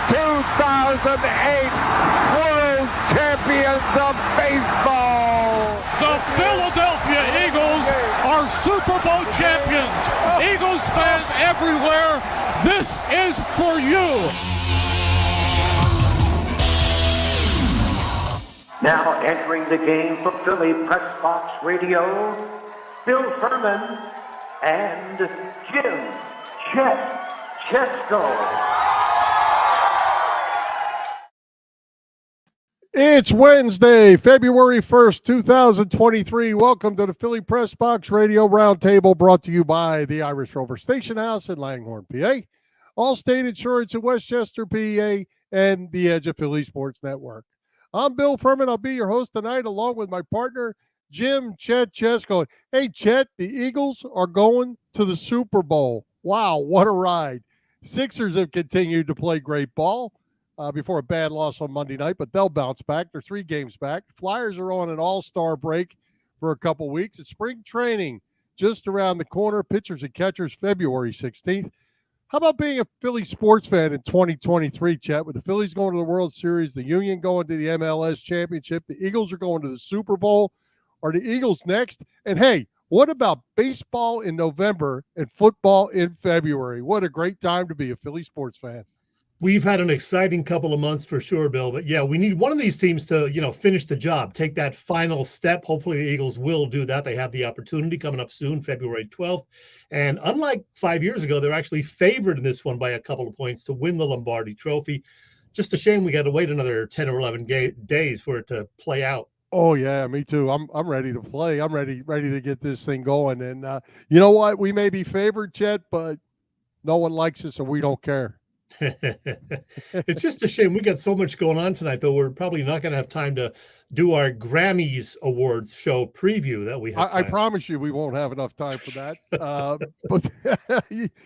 2008 World Champions of Baseball. The Philadelphia Eagles are Super Bowl champions. Eagles fans everywhere, this is for you. Now entering the game for Philly Pressbox Radio, Bill Furman and Jim Chet Chesko. It's Wednesday, February 1st, 2023. Welcome to the Philly Pressbox Radio Roundtable, brought to you by the Irish Rover Station House in Langhorne, PA, Allstate Insurance in Westchester, PA, and the Edge of Philly Sports Network. I'm Bill Furman. I'll be your host tonight, along with my partner, Jim Chet Chesko. Hey, Chet, the Eagles are going to the Super Bowl. Wow, what a ride. Sixers have continued to play great ball before a bad loss on Monday night, but they'll bounce back. They're 3 games back. Flyers are on an all-star break for a couple weeks. It's spring training just around the corner. Pitchers and catchers, February 16th. How about being a Philly sports fan in 2023, Chet, with the Phillies going to the World Series, the Union going to the MLS Championship, the Eagles are going to the Super Bowl? Are the Eagles next? And, hey, what about baseball in November and football in February? What a great time to be a Philly sports fan. We've had an exciting couple of months for sure, Bill. But, yeah, we need one of these teams to, finish the job, take that final step. Hopefully the Eagles will do that. They have the opportunity coming up soon, February 12th. And unlike 5 years ago, they're actually favored in this one by a couple of points to win the Lombardi Trophy. Just a shame we got to wait another 10 or 11 days for it to play out. Oh, yeah, me too. I'm ready to play. I'm ready to get this thing going. And you know what? We may be favored, Chet, but no one likes us, and we don't care. It's just a shame. We got so much going on tonight, but we're probably not going to have time to do our Grammys Awards show preview that we have. I promise you we won't have enough time for that. But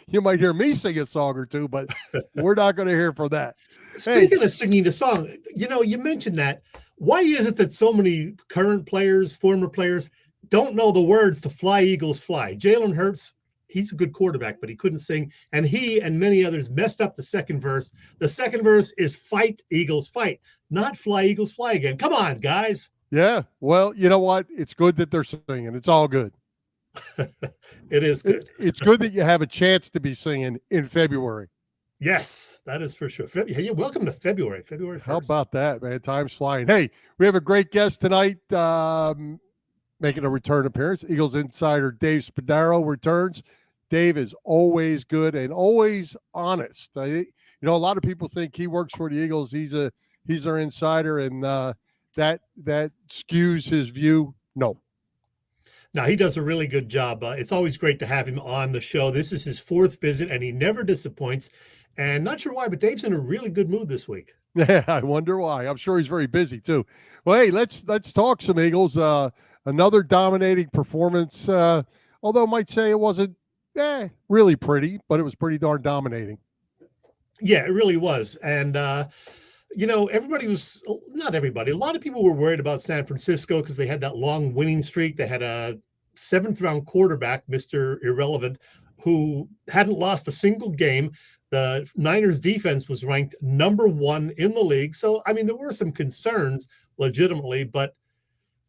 you might hear me sing a song or two, but we're not going to hear for that. Speaking of singing the song, you mentioned that. Why is it that so many current players, former players, don't know the words to Fly, Eagles, Fly? Jalen Hurts, he's a good quarterback, but he couldn't sing. And he and many others messed up the second verse. The second verse is Fight, Eagles, Fight, not Fly, Eagles, Fly again. Come on, guys. Yeah, well, you know what? It's good that they're singing. It's all good. It is good. It's good that you have a chance to be singing in February. Yes, that is for sure. Hey, welcome to February 1st. How about that, man? Time's flying. Hey, we have a great guest tonight making a return appearance. Eagles insider Dave Spadaro returns. Dave is always good and always honest. A lot of people think he works for the Eagles. He's their insider, and that skews his view. No. Now, he does a really good job. It's always great to have him on the show. This is his 4th visit, and he never disappoints. And not sure why, but Dave's in a really good mood this week. Yeah, I wonder why. I'm sure he's very busy too. Well, hey, let's talk some Eagles. Another dominating performance, although I might say it wasn't really pretty, but it was pretty darn dominating. Yeah, it really was. And, everybody was – not everybody. A lot of people were worried about San Francisco because they had that long winning streak. They had a 7th-round quarterback, Mr. Irrelevant, who hadn't lost a single game. The Niners defense was ranked number 1 in the league. So, I mean, there were some concerns legitimately, but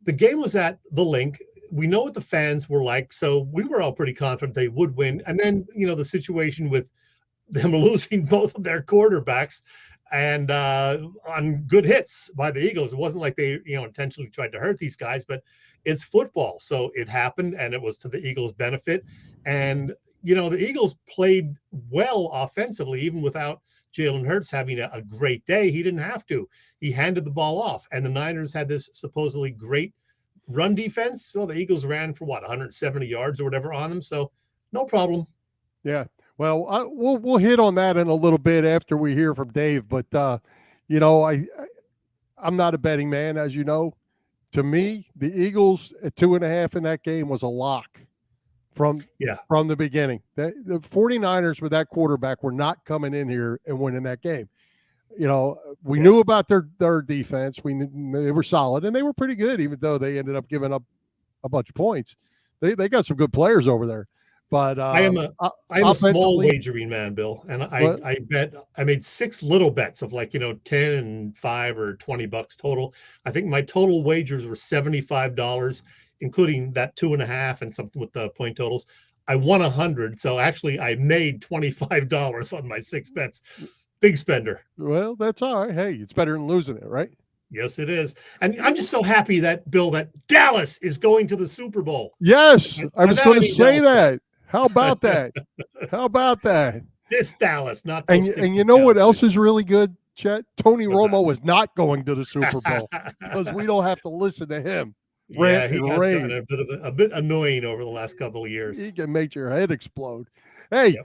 the game was at the Link. We know what the fans were like, so we were all pretty confident they would win. And then, the situation with them losing both of their quarterbacks and on good hits by the Eagles. It wasn't like they, intentionally tried to hurt these guys, but it's football. So it happened, and it was to the Eagles' benefit. And, the Eagles played well offensively, even without Jalen Hurts having a great day. He didn't have to. He handed the ball off, and the Niners had this supposedly great run defense. Well, the Eagles ran for 170 yards or whatever on them. So no problem. Yeah. Well, we'll hit on that in a little bit after we hear from Dave. But, I'm not a betting man, as you know. To me, the Eagles at 2.5 in that game was a lock from the beginning. The 49ers with that quarterback were not coming in here and winning that game. We knew about their defense. We knew they were solid, and they were pretty good, even though they ended up giving up a bunch of points. They got some good players over there. But I am a small wagering man, Bill, and I made 6 little bets of 10 and 5 or $20 total. I think my total wagers were $75, including that 2.5 and something with the point totals. I won 100, so actually I made $25 on my 6 bets. Big spender. Well, that's all right. Hey, it's better than losing it, right? Yes, it is. And I'm just so happy that, Bill, that Dallas is going to the Super Bowl. Yes, I was going to say that. How about that? How about that? This Dallas, not and you know what else is really good, Chet? Tony Romo is not going to the Super Bowl because we don't have to listen to him. Yeah, he has gotten a bit annoying over the last couple of years. He can make your head explode. Hey,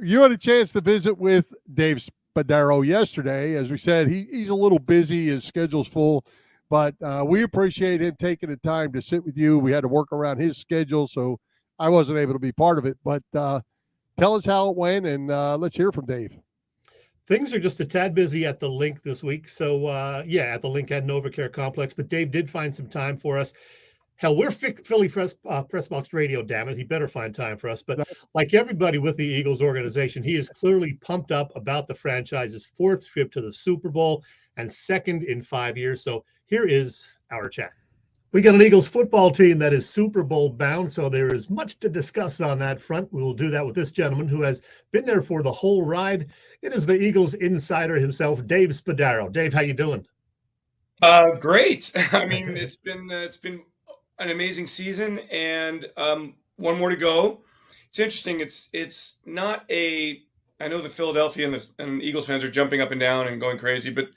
you had a chance to visit with Dave Spadaro yesterday. As we said, he's a little busy. His schedule's full, but we appreciate him taking the time to sit with you. We had to work around his schedule, so I wasn't able to be part of it. But tell us how it went, and let's hear from Dave. Things are just a tad busy at the Link this week. So, at the Link at NovaCare Complex. But Dave did find some time for us. Hell, we're Philly Pressbox Radio, damn it. He better find time for us. But like everybody with the Eagles organization, he is clearly pumped up about the franchise's 4th trip to the Super Bowl and 2nd in 5 years. So here is our chat. We got an Eagles football team that is Super Bowl bound, so there is much to discuss on that front. We will do that with this gentleman who has been there for the whole ride. It is the Eagles insider himself, Dave Spadaro. Dave, how you doing? Great. I mean, it's been an amazing season, and one more to go. It's interesting. It's not a. I know the Philadelphia and Eagles fans are jumping up and down and going crazy, but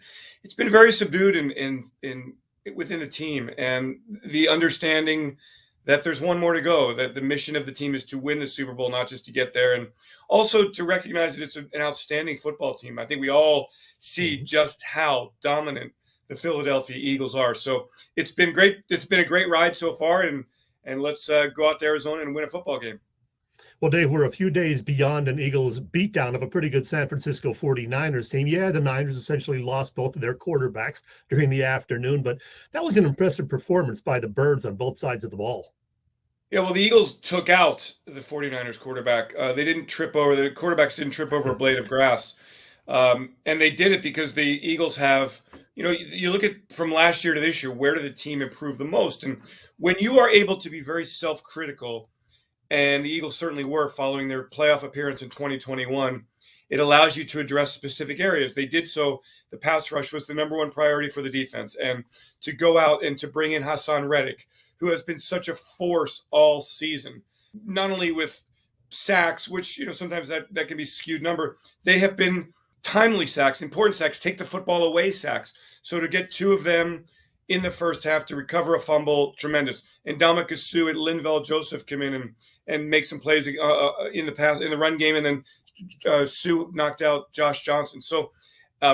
it's been very subdued in within the team, and the understanding that there's one more to go, that the mission of the team is to win the Super Bowl, not just to get there, and also to recognize that it's an outstanding football team. I think we all see just how dominant the Philadelphia Eagles are. So it's been great. It's been a great ride so far, and let's go out to Arizona and win a football game. Well, Dave, we're a few days beyond an Eagles beatdown of a pretty good San Francisco 49ers team. Yeah, the Niners essentially lost both of their quarterbacks during the afternoon, but that was an impressive performance by the Birds on both sides of the ball. Yeah, well, the Eagles took out the 49ers quarterback. They didn't trip over, the quarterbacks didn't trip over a blade of grass. And they did it because the Eagles have, you look at from last year to this year, where did the team improve the most? And when you are able to be very self-critical, and the Eagles certainly were following their playoff appearance in 2021, it allows you to address specific areas. They did so. The pass rush was the number one priority for the defense. And to go out and to bring in Hassan Reddick, who has been such a force all season, not only with sacks, which sometimes that can be skewed number, they have been timely sacks, important sacks, take the football away sacks. So to get 2 of them in the first half to recover a fumble, tremendous. And Ndamukong Suh and Linval Joseph come in and make some plays in the run game, and then Sue knocked out Josh Johnson. So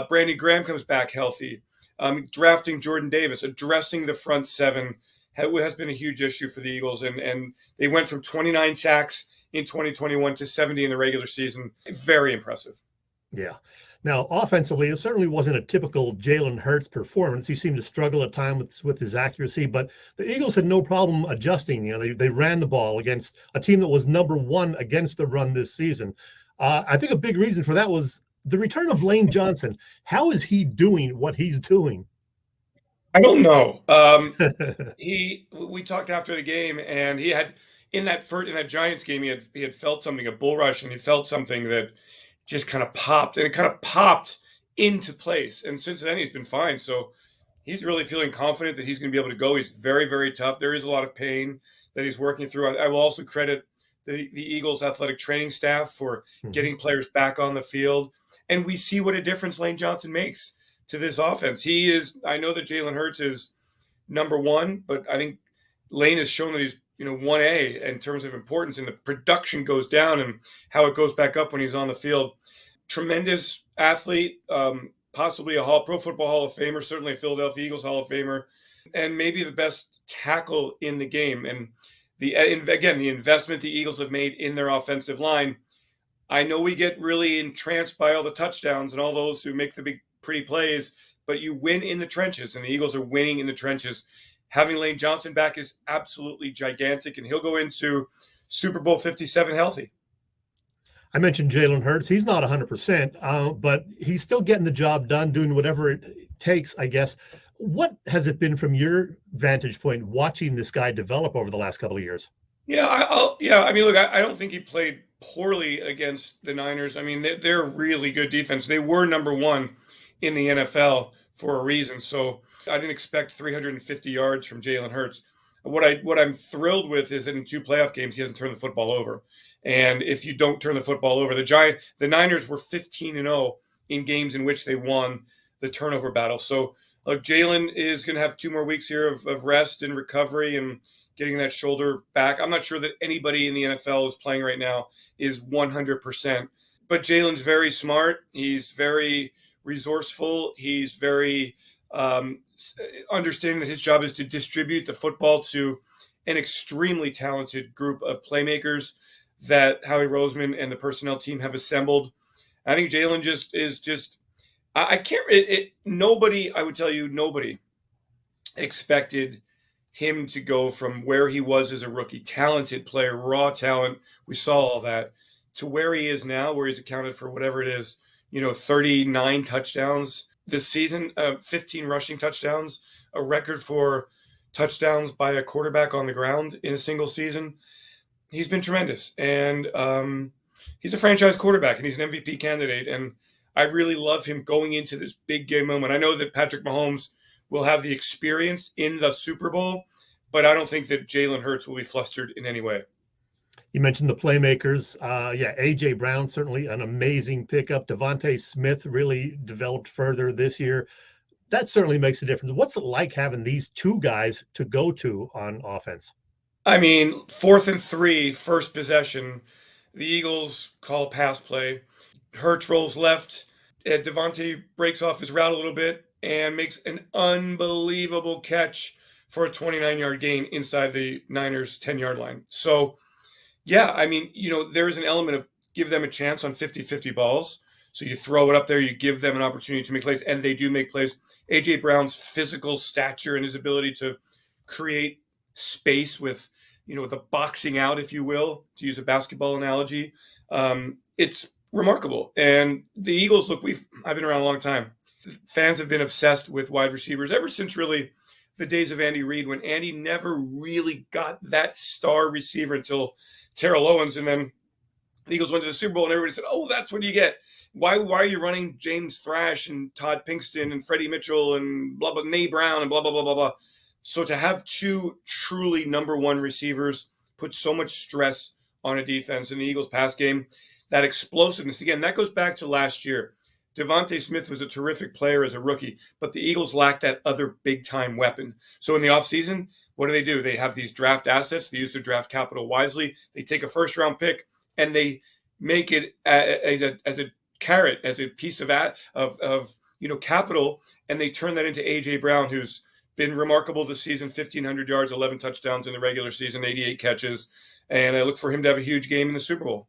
Brandon Graham comes back healthy. Drafting Jordan Davis, addressing the front 7 has been a huge issue for the Eagles, and they went from 29 sacks in 2021 to 70 in the regular season. Very impressive. Yeah. Now, offensively, it certainly wasn't a typical Jalen Hurts performance. He seemed to struggle at times with his accuracy, but the Eagles had no problem adjusting. They ran the ball against a team that was number 1 against the run this season. I think a big reason for that was the return of Lane Johnson. How is he doing what he's doing? I don't know. We talked after the game, and he had in that Giants game, he had felt something, a bull rush, and he felt something that just kind of popped, and it kind of popped into place. And since then, he's been fine. So he's really feeling confident that he's going to be able to go. He's very, very tough. There is a lot of pain that he's working through. I will also credit the Eagles athletic training staff for getting players back on the field. And we see what a difference Lane Johnson makes to this offense. I know that Jalen Hurts is number 1, but I think Lane has shown that he's 1A in terms of importance, and the production goes down and how it goes back up when he's on the field. Tremendous athlete, possibly a Pro Football Hall of Famer, certainly a Philadelphia Eagles Hall of Famer, and maybe the best tackle in the game. And the investment the Eagles have made in their offensive line. I know we get really entranced by all the touchdowns and all those who make the big, pretty plays, but you win in the trenches, and the Eagles are winning in the trenches. Having Lane Johnson back is absolutely gigantic, and he'll go into Super Bowl 57 healthy. I mentioned Jalen Hurts. He's not 100%, but he's still getting the job done, doing whatever it takes, I guess. What has it been from your vantage point watching this guy develop over the last couple of years? Yeah, I mean, look, I don't think he played poorly against the Niners. I mean, they're a really good defense. They were number one in the NFL for a reason. So I didn't expect 350 yards from Jalen Hurts. What I'm thrilled with is that in 2 playoff games, he hasn't turned the football over. And if you don't turn the football over, the Niners were 15-0 in games in which they won the turnover battle. So look, Jalen is going to have 2 more weeks here of rest and recovery and getting that shoulder back. I'm not sure that anybody in the NFL who's playing right now is 100%. But Jalen's very smart. He's very resourceful. He's very understanding that his job is to distribute the football to an extremely talented group of playmakers that Howie Roseman and the personnel team have assembled. I think Jalen I can't, nobody, I would tell you, nobody expected him to go from where he was as a rookie, talented player, raw talent. We saw all that, to where he is now, where he's accounted for whatever it is, 39 touchdowns this season, 15 rushing touchdowns, a record for touchdowns by a quarterback on the ground in a single season. He's been tremendous. And he's a franchise quarterback, and he's an MVP candidate. And I really love him going into this big game moment. I know that Patrick Mahomes will have the experience in the Super Bowl, but I don't think that Jalen Hurts will be flustered in any way. You mentioned the playmakers. A.J. Brown, certainly an amazing pickup. Devontae Smith really developed further this year. That certainly makes a difference. What's it like having these 2 guys to go to on offense? I mean, 4th and 3, first possession. The Eagles call a pass play. Hurts rolls left. Devontae breaks off his route a little bit and makes an unbelievable catch for a 29-yard gain inside the Niners' 10-yard line. So, yeah, I mean, there is an element of give them a chance on 50-50 balls. So you throw it up there, you give them an opportunity to make plays, and they do make plays. A.J. Brown's physical stature and his ability to create space with, with a boxing out, if you will, to use a basketball analogy, it's remarkable. And the Eagles, look, I've been around a long time. Fans have been obsessed with wide receivers ever since really the days of Andy Reid, when Andy never really got that star receiver until Terrell Owens. And then the Eagles went to the Super Bowl and everybody said, oh, that's what you get. Why are you running James Thrash and Todd Pinkston and Freddie Mitchell and blah, blah, Nay Brown and blah, blah, blah, blah, blah. So to have 2 truly number 1 receivers put so much stress on a defense in the Eagles pass game, that explosiveness, again, that goes back to last year. Devontae Smith was a terrific player as a rookie, but the Eagles lacked that other big-time weapon. So in the offseason, what do? They have these draft assets. They use their draft capital wisely. They take a first-round pick, and they make it as a carrot, as a piece of capital, and they turn that into A.J. Brown, who's been remarkable this season, 1,500 yards, 11 touchdowns in the regular season, 88 catches, and I look for him to have a huge game in the Super Bowl.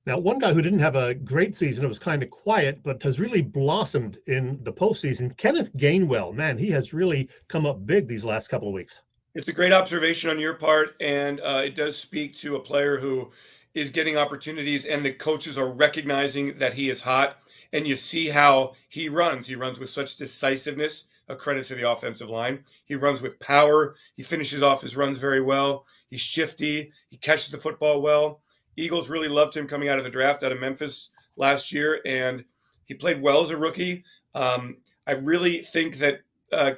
Now, one guy who didn't have a great season, it was kind of quiet, but has really blossomed in the postseason, Kenneth Gainwell. Man, he has really come up big these last couple of weeks. It's a great observation on your part, and it does speak to a player who is getting opportunities, and the coaches are recognizing that he is hot, and you see how he runs. He runs with such decisiveness, a credit to the offensive line. He runs with power. He finishes off his runs very well. He's shifty. He catches the football well. Eagles really loved him coming out of the draft out of Memphis last year, and he played well as a rookie. I really think that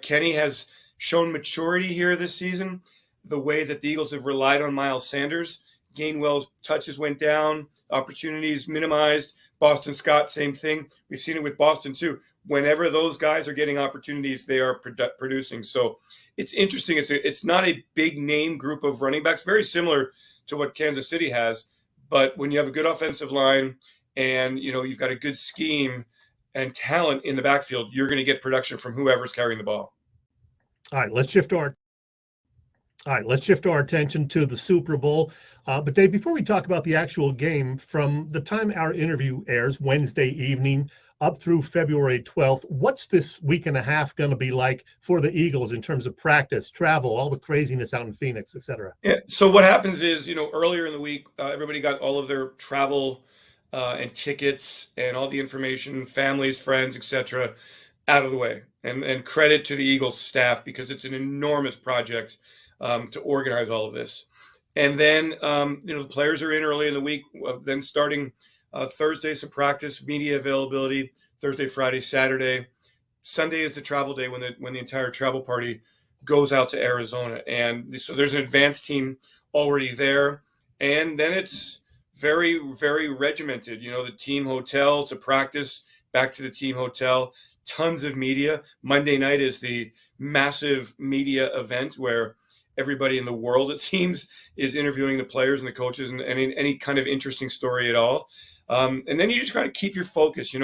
Kenny has shown maturity here this season, the way that the Eagles have relied on Miles Sanders. Gainwell's touches went down, opportunities minimized. Boston Scott, same thing. We've seen it with Boston too. Whenever those guys are getting opportunities, they are producing. So it's interesting. It's not a big name group of running backs, very similar to what Kansas City has. But when you have a good offensive line and you've got a good scheme and talent in the backfield, you're going to get production from whoever's carrying the ball. All right, let's shift our attention to the Super Bowl. But Dave, before we talk about the actual game, from the time our interview airs Wednesday evening up through February 12th. What's this week and a half going to be like for the Eagles in terms of practice, travel, all the craziness out in Phoenix, et cetera? Yeah. So what happens is, earlier in the week, everybody got all of their travel and tickets and all the information, families, friends, etc., out of the way. And credit to the Eagles staff, because it's an enormous project to organize all of this. And then, the players are in early in the week. Then starting Thursday, some practice, media availability. Thursday, Friday, Saturday. Sunday is the travel day when the entire travel party goes out to Arizona. And so there's an advanced team already there. And then it's very, very regimented. The team hotel to practice, back to the team hotel. Tons of media. Monday night is the massive media event where everybody in the world, it seems, is interviewing the players and the coaches and any kind of interesting story at all. And then you just kind of keep your focus.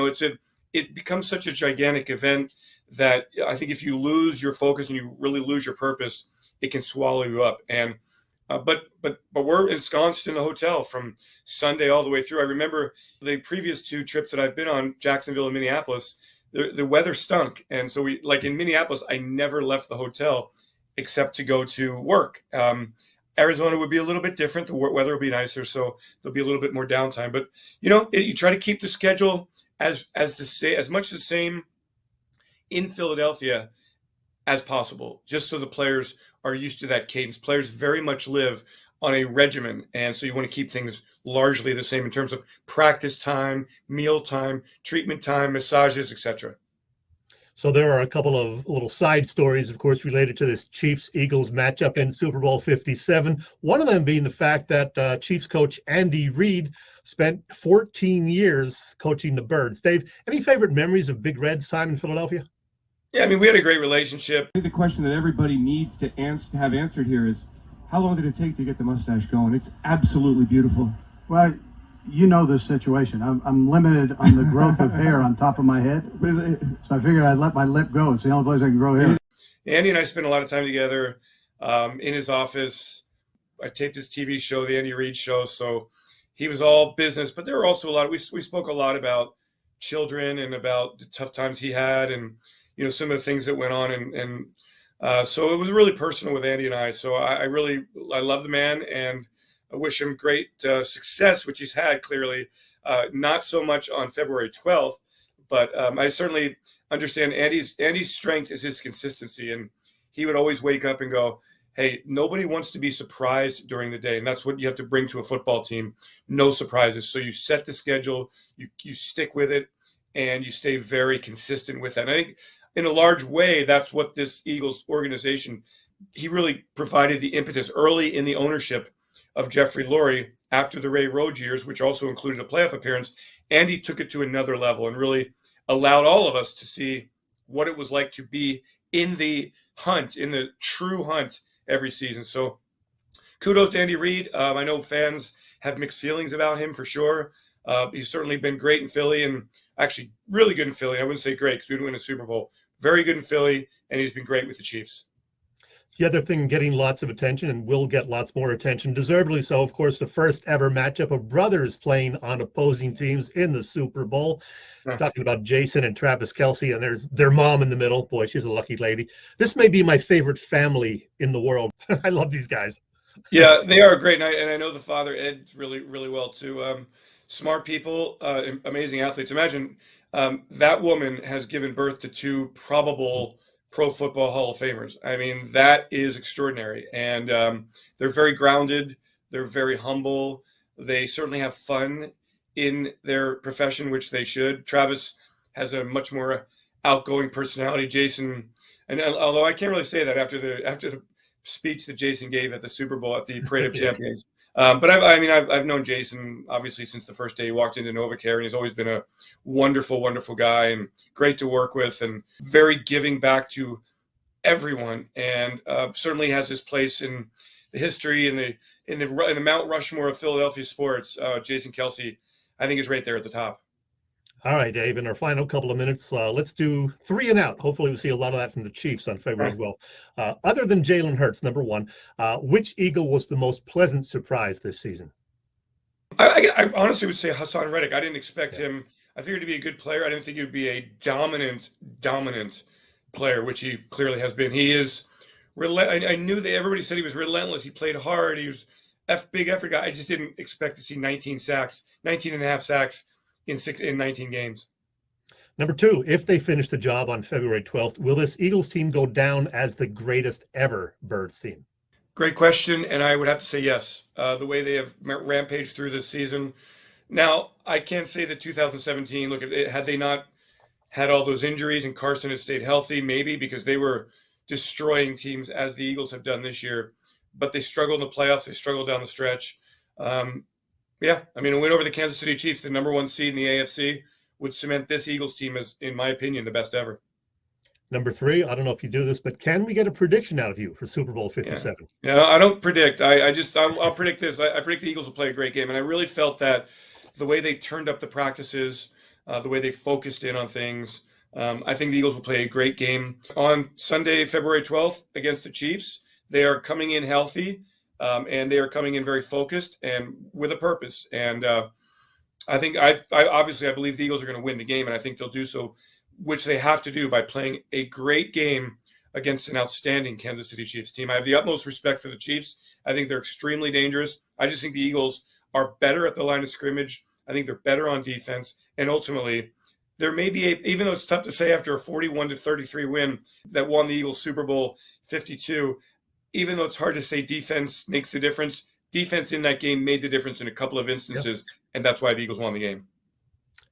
It becomes such a gigantic event that I think if you lose your focus and you really lose your purpose, it can swallow you up. And but we're ensconced in the hotel from Sunday all the way through. I remember the previous two trips that I've been on, Jacksonville and Minneapolis. The weather stunk, and so we, like in Minneapolis, I never left the hotel except to go to work. Arizona would be a little bit different. The weather will be nicer, so there'll be a little bit more downtime. But you try to keep the schedule as much the same in Philadelphia as possible, just so the players are used to that cadence. Players very much live on a regimen, and so you want to keep things largely the same in terms of practice time, meal time, treatment time, massages, etc. So there are a couple of little side stories, of course, related to this Chiefs-Eagles matchup in Super Bowl 57. One of them being the fact that Chiefs coach Andy Reid spent 14 years coaching the Birds. Dave, any favorite memories of Big Red's time in Philadelphia? Yeah, we had a great relationship. I think the question that everybody needs to have answered here is, how long did it take to get the mustache going? It's absolutely beautiful. Well, you know this situation. I'm limited on the growth of hair on top of my head, so I figured I'd let my lip go. It's the only place I can grow hair. Andy and I spent a lot of time together in his office. I taped his TV show, the Andy Reid Show, so he was all business, but there were also a lot. We spoke a lot about children and about the tough times he had, and some of the things that went on, and so it was really personal with Andy and I. So I love the man, and I wish him great success, which he's had clearly. Not so much on February 12th, but I certainly understand Andy's strength is his consistency, and he would always wake up and go, hey, nobody wants to be surprised during the day, and that's what you have to bring to a football team. No surprises. So you set the schedule, you stick with it, and you stay very consistent with that. And I think in a large way, that's what this Eagles organization, he really provided the impetus early in the ownership of Jeffrey Lurie after the Ray Rhodes years, which also included a playoff appearance. Andy took it to another level and really allowed all of us to see what it was like to be in the hunt, in the true hunt every season. So kudos to Andy Reid. I know fans have mixed feelings about him for sure. He's certainly been great in Philly, and actually really good in Philly. I wouldn't say great because we didn't win a Super Bowl. Very good in Philly, and he's been great with the Chiefs. The other thing getting lots of attention, and will get lots more attention, deservedly so, of course, the first ever matchup of brothers playing on opposing teams in the Super Bowl. Talking about Jason and Travis Kelce, and there's their mom in the middle. Boy, she's a lucky lady. This may be my favorite family in the world. I love these guys. Yeah, they are great, and I know the father, Ed, really, really well, too. Smart people, amazing athletes. Imagine that woman has given birth to two probable Pro Football Hall of Famers. I mean, that is extraordinary. And they're very grounded. They're very humble. They certainly have fun in their profession, which they should. Travis has a much more outgoing personality. Jason, and although I can't really say that after the speech that Jason gave at the Super Bowl at the Parade of Champions. But I've known Jason obviously since the first day he walked into NovaCare, and he's always been a wonderful, wonderful guy and great to work with, and very giving back to everyone, and certainly has his place in the history in the Mount Rushmore of Philadelphia sports. Jason Kelce, I think, is right there at the top. All right, Dave, in our final couple of minutes, let's do 3 and out. Hopefully we'll see a lot of that from the Chiefs on February 12th. Other than Jalen Hurts, number one, which Eagle was the most pleasant surprise this season? I honestly would say Hassan Reddick. I didn't expect him. I figured he'd be a good player. I didn't think he would be a dominant player, which he clearly has been. He is. I knew that everybody said he was relentless. He played hard. He was big effort guy. I just didn't expect to see 19 and a half sacks in 19 games. Number 2, if they finish the job on February 12th, will this Eagles team go down as the greatest ever Birds team? Great question, and I would have to say yes. The way they have rampaged through this season. Now, I can't say that 2017, look, had they not had all those injuries and Carson had stayed healthy, maybe, because they were destroying teams as the Eagles have done this year. But they struggled in the playoffs. They struggled down the stretch. A win over the Kansas City Chiefs, the number 1 seed in the AFC, would cement this Eagles team as, in my opinion, the best ever. Number 3, I don't know if you do this, but can we get a prediction out of you for Super Bowl 57? Yeah, I don't predict. I'll predict this. I predict the Eagles will play a great game. And I really felt that the way they turned up the practices, the way they focused in on things, I think the Eagles will play a great game. On Sunday, February 12th, against the Chiefs, they are coming in healthy, and they are coming in very focused and with a purpose. And I think I believe the Eagles are going to win the game, and I think they'll do so, which they have to do by playing a great game against an outstanding Kansas City Chiefs team. I have the utmost respect for the Chiefs. I think they're extremely dangerous. I just think the Eagles are better at the line of scrimmage. I think they're better on defense. And ultimately, there may be even though it's tough to say after a 41-33 win that won the Eagles Super Bowl 52, even though it's hard to say defense makes the difference, defense in that game made the difference in a couple of instances, and that's why the Eagles won the game.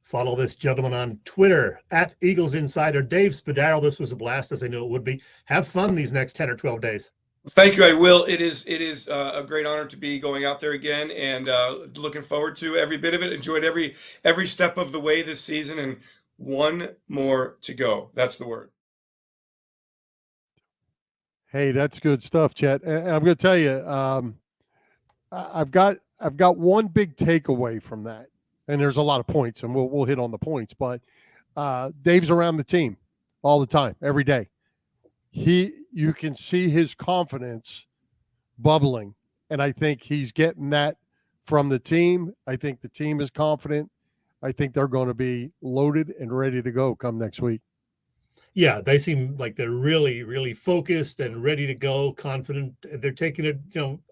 Follow this gentleman on Twitter, at Eagles Insider, Dave Spadaro. This was a blast, as I knew it would be. Have fun these next 10 or 12 days. Thank you. I will. It is a great honor to be going out there again, and looking forward to every bit of it. Enjoyed every step of the way this season, and one more to go. That's the word. Hey, that's good stuff, Chet. And I'm going to tell you, I've got one big takeaway from that, and there's a lot of points, and we'll hit on the points. But Dave's around the team all the time, every day. You can see his confidence bubbling, and I think he's getting that from the team. I think the team is confident. I think they're going to be loaded and ready to go come next week. Yeah, they seem like they're really, really focused and ready to go, confident. They're taking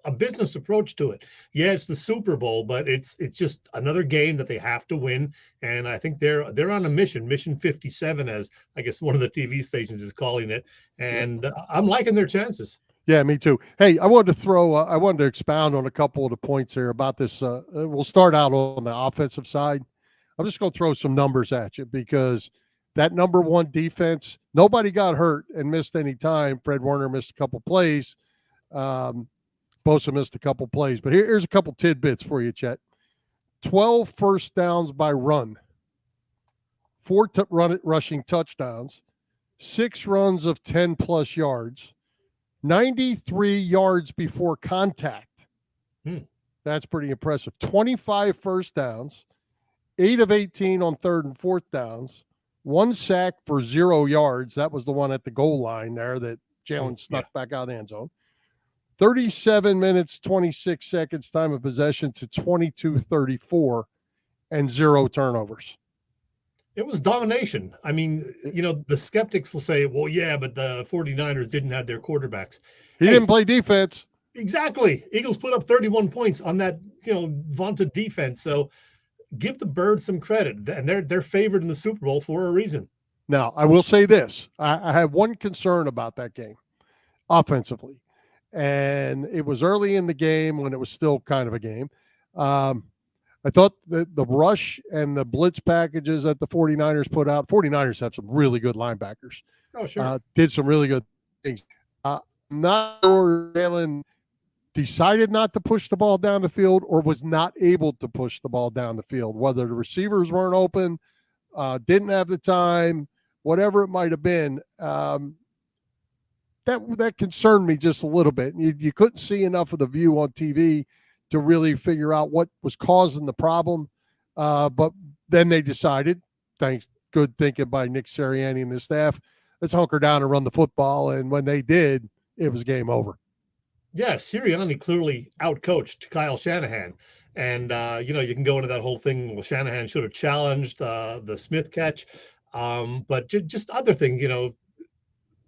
a business approach to it. Yeah, it's the Super Bowl, but it's just another game that they have to win. And I think they're on a mission 57, as I guess one of the TV stations is calling it. And I'm liking their chances. Yeah, me too. Hey, I wanted to expound on a couple of the points here about this. We'll start out on the offensive side. I'm just going to throw some numbers at you because that number 1 defense, nobody got hurt and missed any time. Fred Warner missed a couple plays. Bosa missed a couple plays. But here's a couple tidbits for you, Chet. 12 first downs by run. 4 rushing touchdowns. 6 runs of 10-plus yards. 93 yards before contact. That's pretty impressive. 25 first downs. 8 of 18 on 3rd and 4th downs. 1 sack for 0 yards. That was the one at the goal line there that Jalen snuck back out of the end zone. 37 minutes, 26 seconds time of possession to 22-34 and 0 turnovers. It was domination. I mean, the skeptics will say, well, yeah, but the 49ers didn't have their quarterbacks. He didn't play defense. Exactly. Eagles put up 31 points on that, vaunted defense. So give the Birds some credit, and they're favored in the Super Bowl for a reason. Now, I will say this. I have one concern about that game offensively, and it was early in the game when it was still kind of a game. I thought that the rush and the blitz packages that the 49ers put out, 49ers have some really good linebackers. Oh, sure. Did some really good things. Not sure Jalen decided not to push the ball down the field or was not able to push the ball down the field, whether the receivers weren't open, didn't have the time, whatever it might have been. That concerned me just a little bit. You couldn't see enough of the view on TV to really figure out what was causing the problem. But then they decided, good thinking by Nick Sirianni and his staff, let's hunker down and run the football. And when they did, it was game over. Yeah, Sirianni clearly outcoached Kyle Shanahan. And, you can go into that whole thing. Well, Shanahan should have challenged the Smith catch. But just other things,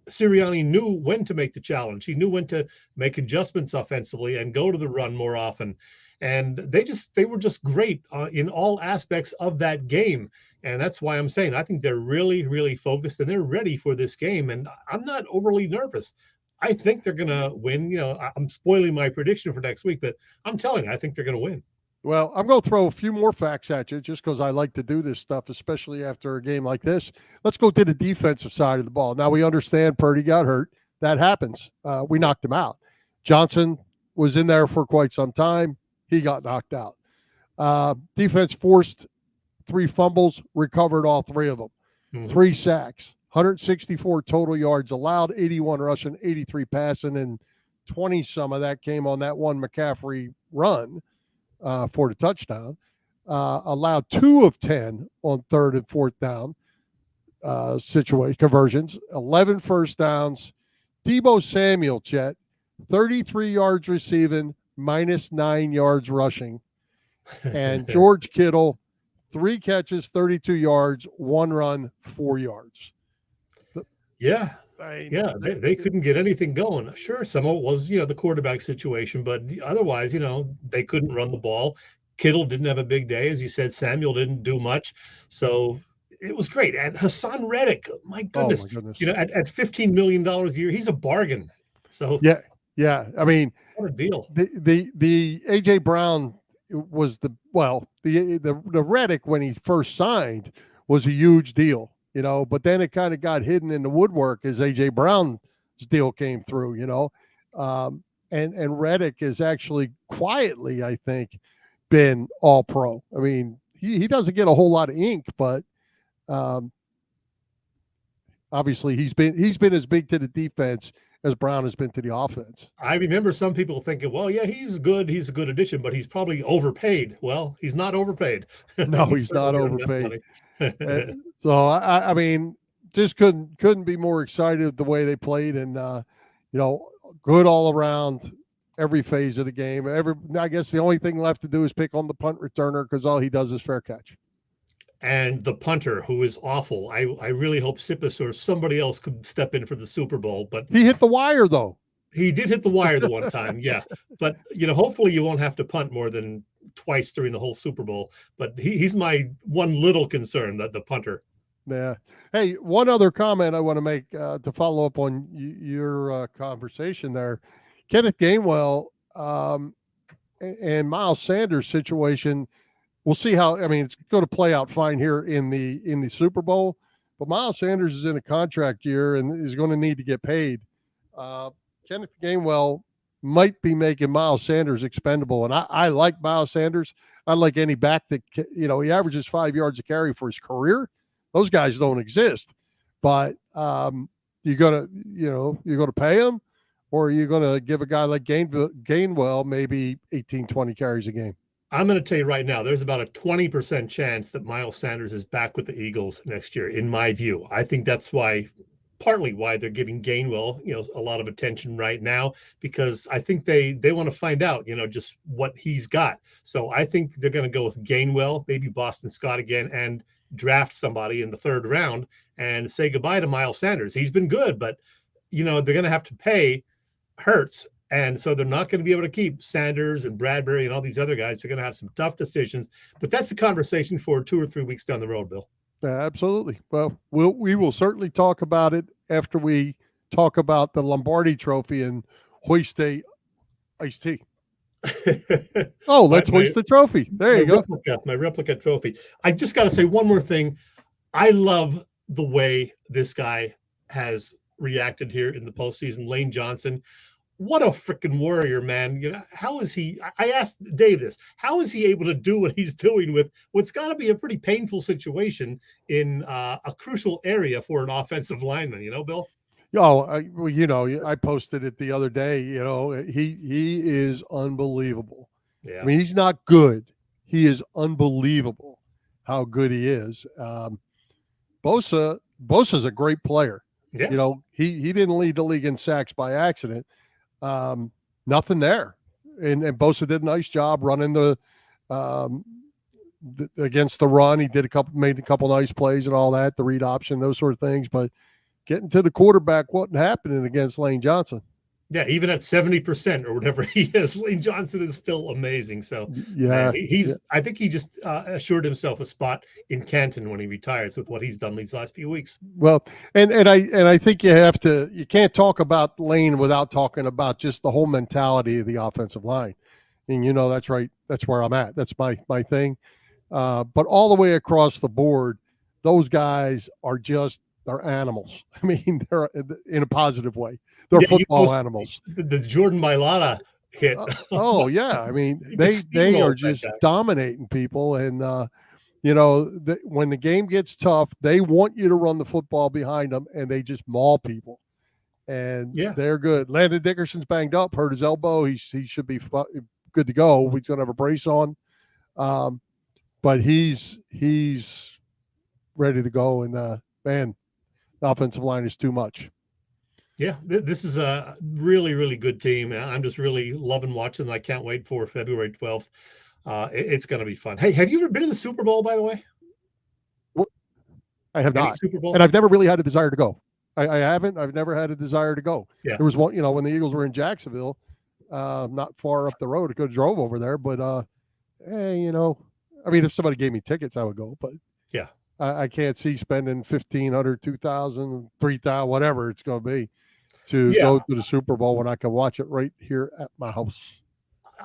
Sirianni knew when to make the challenge. He knew when to make adjustments offensively and go to the run more often. And they were just great in all aspects of that game. And that's why I'm saying I think they're really, really focused and they're ready for this game. And I'm not overly nervous. I think they're going to win. I'm spoiling my prediction for next week, but I'm telling you, I think they're going to win. Well, I'm going to throw a few more facts at you just because I like to do this stuff, especially after a game like this. Let's go to the defensive side of the ball. Now, we understand Purdy got hurt. That happens. We knocked him out. Johnson was in there for quite some time. He got knocked out. Defense forced 3 fumbles, recovered all 3 of them. 3 sacks, 164 total yards allowed, 81 rushing, 83 passing, and 20 some of that came on that one McCaffrey run for the touchdown. Allowed 2 of 10 on 3rd and 4th down situation conversions, 11 first downs. Deebo Samuel, Chet, 33 yards receiving, -9 yards rushing. And George Kittle, 3 catches, 32 yards, 1 run, 4 yards. Yeah. They couldn't get anything going. Sure, some of it was, the quarterback situation, but otherwise, they couldn't run the ball. Kittle didn't have a big day. As you said, Samuel didn't do much. So it was great. And Hassan Reddick, my goodness, at $15 million a year, he's a bargain. So yeah. I mean, what a deal. The A.J. Brown was the Reddick when he first signed was a huge deal. But then it kind of got hidden in the woodwork as A.J. Brown's deal came through, and Reddick has actually quietly, I think, been all pro. I mean, he doesn't get a whole lot of ink, but obviously he's been as big to the defense as Brown has been to the offense. I remember some people thinking, well, yeah, he's good. He's a good addition, but he's probably overpaid. Well, he's not overpaid. No, he's not overpaid. So I mean, just couldn't be more excited the way they played, and good all around, every phase of the game. I guess the only thing left to do is pick on the punt returner because all he does is fair catch. And the punter, who is awful. I really hope Sippis or somebody else could step in for the Super Bowl, but he hit the wire though. He did hit the wire the one time, yeah. But hopefully you won't have to punt more than twice during the whole Super Bowl. But he's my one little concern, that the punter. Yeah. Hey, one other comment I want to make to follow up on your conversation there. Kenneth Gainwell and Miles Sanders situation. We'll see how. I mean, it's going to play out fine here in the Super Bowl. But Miles Sanders is in a contract year and is going to need to get paid. Kenneth Gainwell might be making Miles Sanders expendable. And I like Miles Sanders. I like any back that, he averages 5 yards a carry for his career. Those guys don't exist. But you're going to pay him, or are you going to give a guy like Gainwell maybe 18, 20 carries a game? I'm going to tell you right now, there's about a 20% chance that Miles Sanders is back with the Eagles next year, in my view. I think that's partly why they're giving Gainwell, a lot of attention right now, because I think they want to find out, just what he's got. So I think they're going to go with Gainwell, maybe Boston Scott again, and draft somebody in the 3rd round and say goodbye to Miles Sanders. He's been good, but, they're going to have to pay Hurts. And so they're not going to be able to keep Sanders and Bradbury and all these other guys. They're going to have some tough decisions. But that's a conversation for 2 or 3 weeks down the road, Bill. Absolutely. Well, we will certainly talk about it after we talk about the Lombardi Trophy and hoist a iced tea. Let's hoist the trophy. There you go. My replica trophy. I just got to say one more thing. I love the way this guy has reacted here in the postseason. Lane Johnson. What a freaking warrior, man. How is he? I asked Dave this. How is he able to do what he's doing with what's got to be a pretty painful situation in a crucial area for an offensive lineman, Bill? I posted it the other day. He is unbelievable. Yeah. I mean, he's not good. He is unbelievable how good he is. Bosa's a great player. Yeah. He didn't lead the league in sacks by accident. Nothing there. And Bosa did a nice job running the Against the run, he made a couple nice plays and all that, the read option, those sort of things. But getting to the quarterback wasn't happening against Lane Johnson. Yeah, even at 70% or whatever he is, Lane Johnson is still amazing. So yeah, I think he just assured himself a spot in Canton when he retires with what he's done these last few weeks. Well, and I think you can't talk about Lane without talking about just the whole mentality of the offensive line. And that's right. That's where I'm at. That's my thing. But all the way across the board, those guys they're animals. I mean, they're in a positive way. They're football animals. The Jordan Mailata hit. Oh yeah. I mean, they are just dominating people. And, when the game gets tough, they want you to run the football behind them, and they just maul people. And they're good. Landon Dickerson's banged up, hurt his elbow. He should be good to go. He's going to have a brace on. But he's ready to go. And man, the offensive line is too much. Yeah, this is a really, really good team. I'm just really loving watching them. I can't wait for February 12th. It's going to be fun. Hey, have you ever been to the Super Bowl, by the way? I have not. Super Bowl? And I've never really had a desire to go. I haven't. I've never had a desire to go. Yeah. There was one, when the Eagles were in Jacksonville, not far up the road. I could have drove over there, but hey, I mean, if somebody gave me tickets, I would go. But yeah, I can't see spending $1,500, $2,000, $3,000, whatever it's going to be, to go to the Super Bowl when I can watch it right here at my house.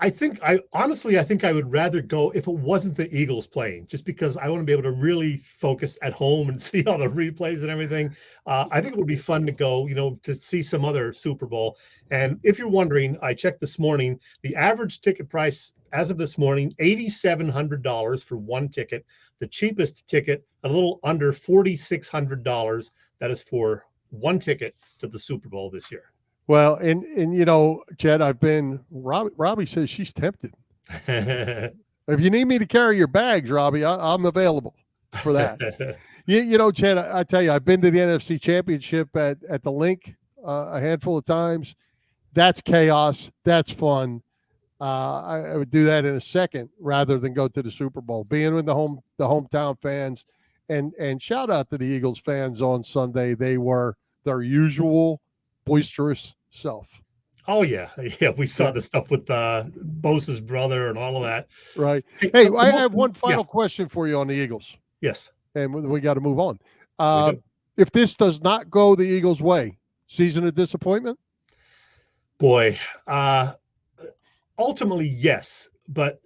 I honestly think I would rather go if it wasn't the Eagles playing, just because I want to be able to really focus at home and see all the replays and everything. I think it would be fun to go, to see some other Super Bowl. And if you're wondering, I checked this morning, the average ticket price as of this morning, $8,700 for one ticket. The cheapest ticket, a little under $4,600. That is for one ticket to the Super Bowl this year. Well, and Chet, Robbie says she's tempted. If you need me to carry your bags, Robbie, I'm available for that. Chet, I tell you, I've been to the NFC Championship at the Link a handful of times. That's chaos. That's fun. I would do that in a second rather than go to the Super Bowl. Being with the hometown fans, and shout out to the Eagles fans on Sunday. They were their usual boisterous self. Oh yeah, we saw the stuff with Bosa's brother and all of that. Right. Hey, I have one final question for you on the Eagles. Yes. And we got to move on. If this does not go the Eagles' way, season of disappointment? Boy, ultimately yes, but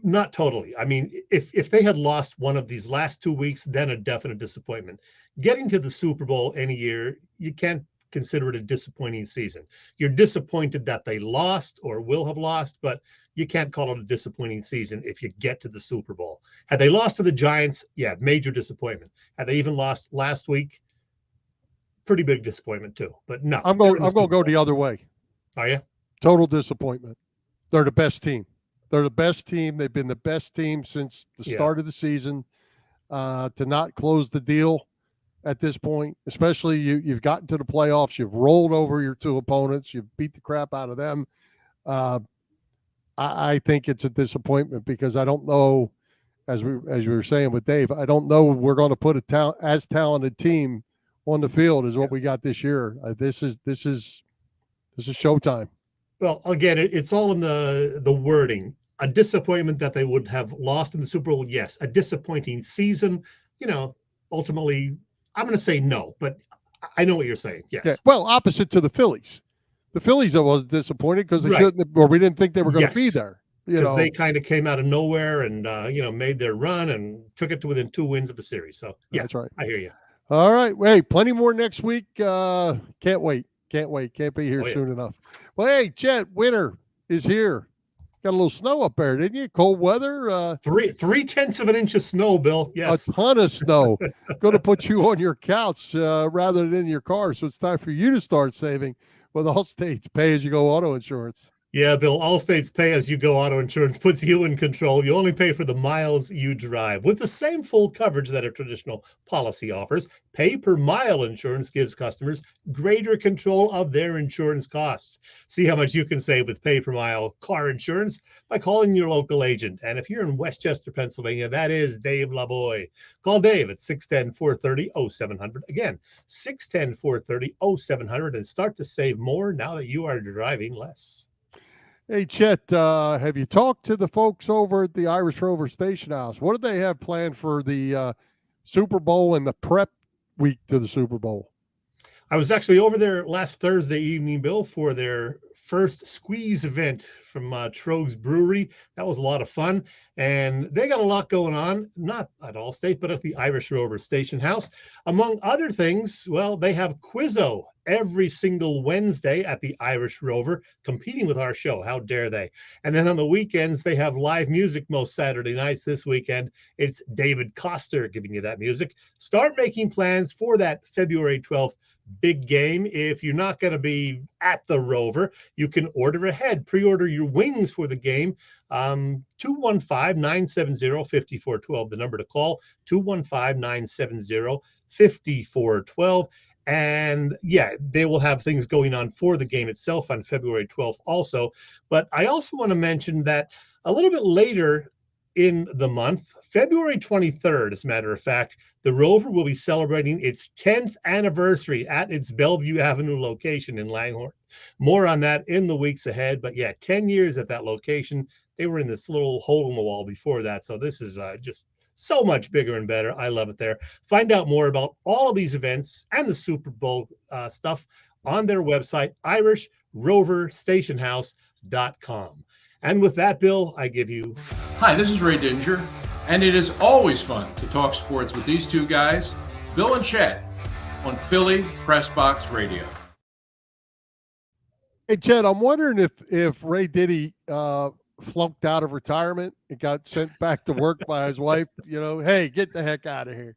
not totally. I mean, if they had lost one of these last 2 weeks, then a definite disappointment. Getting to the Super Bowl any year, you can't consider it a disappointing season. You're disappointed that they lost or will have lost, but you can't call it a disappointing season if you get to the Super Bowl. Had they lost to the Giants, major disappointment. Had they even lost last week, pretty big disappointment too. But no, I'm going to go the other way. Are you? Total disappointment. They're the best team. They're the best team. They've been the best team since the start of the season. To not close the deal at this point, especially you've gotten to the playoffs, you've rolled over your two opponents, you've beat the crap out of them. I think it's a disappointment because I don't know, as we were saying with Dave, I don't know we're going to put as talented team on the field as what we got this year. This is showtime. Well, again, it's all in the wording. A disappointment that they would have lost in the Super Bowl, yes. A disappointing season, ultimately, I'm going to say no, but I know what you're saying. Yes. Yeah. Well, opposite to the Phillies. The Phillies was disappointed because they shouldn't, or we didn't think they were going to be there. Because they kind of came out of nowhere and made their run and took it to within 2 wins of a series. So that's right. I hear you. All right. Hey, plenty more next week. Can't wait. Can't be here soon enough. Well, hey, Chet, winter is here. Got a little snow up there, didn't you? Cold weather. 3/10 of an inch of snow, Bill. Yes. A ton of snow. Going to put you on your couch rather than in your car. So it's time for you to start saving with Allstate's pay-as-you-go auto insurance. Yeah, Bill, Allstate's pay-as-you-go auto insurance puts you in control. You only pay for the miles you drive. With the same full coverage that a traditional policy offers, pay-per-mile insurance gives customers greater control of their insurance costs. See how much you can save with pay-per-mile car insurance by calling your local agent. And if you're in Westchester, Pennsylvania, that is Dave LaBoy. Call Dave at 610-430-0700. Again, 610-430-0700 and start to save more now that you are driving less. Hey, Chet, have you talked to the folks over at the Irish Rover Station House? What do they have planned for the Super Bowl and the prep week to the Super Bowl? I was actually over there last Thursday evening, Bill, for their first squeeze event from Trogues Brewery. That was a lot of fun. And they got a lot going on, not at Allstate, but at the Irish Rover Station House. Among other things, well, they have Quizzo every single Wednesday at the Irish Rover, competing with our show. How dare they? And then on the weekends, they have live music most Saturday nights. This weekend, it's David Coster giving you that music. Start making plans for that February 12th big game. If you're not going to be at the Rover, you can order ahead. Pre-order your wings for the game. 215-970-5412, the number to call, 215-970-5412. And yeah, they will have things going on for the game itself on February 12th also. But I also want to mention that a little bit later in the month, February 23rd, as a matter of fact, the Rover will be celebrating its 10th anniversary at its Bellevue Avenue location in Langhorne. More on that in the weeks ahead. But yeah, 10 years at that location. They were in this little hole in the wall before that. So this is just so much bigger and better. I love it there. Find out more about all of these events and the Super Bowl stuff on their website, irishroverstationhouse.com. And with that, Bill, I give you... Hi, this is Reid, and it is always fun to talk sports with these two guys, Bill and Chet, on Philly Pressbox Radio. Hey, Chet, I'm wondering if Ray Diddy flunked out of retirement and got sent back to work by his wife, hey, get the heck out of here.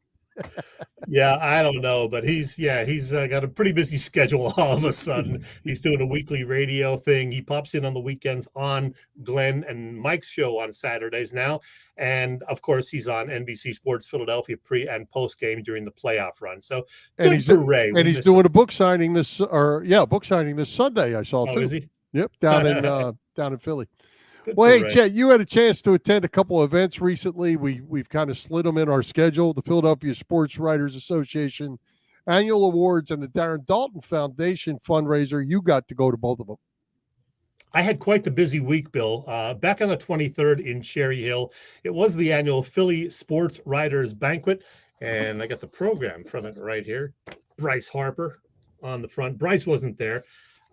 Yeah, I don't know, but he's got a pretty busy schedule all of a sudden. He's doing a weekly radio thing. He pops in on the weekends on Glenn and Mike's show on Saturdays now. And of course, he's on NBC Sports Philadelphia pre and post game during the playoff run. So good for Ray. And he's doing a book signing this Sunday. I saw too. Is he? Yep, down in Philly. Well, hey, Chet, you had a chance to attend a couple of events recently. We've kind of slid them in our schedule. The Philadelphia Sports Writers Association Annual Awards and the Darren Daulton Foundation fundraiser. You got to go to both of them. I had quite the busy week, Bill. Back on the 23rd in Cherry Hill, it was the annual Philly Sports Writers Banquet, and I got the program from it right here. Bryce Harper on the front. Bryce wasn't there,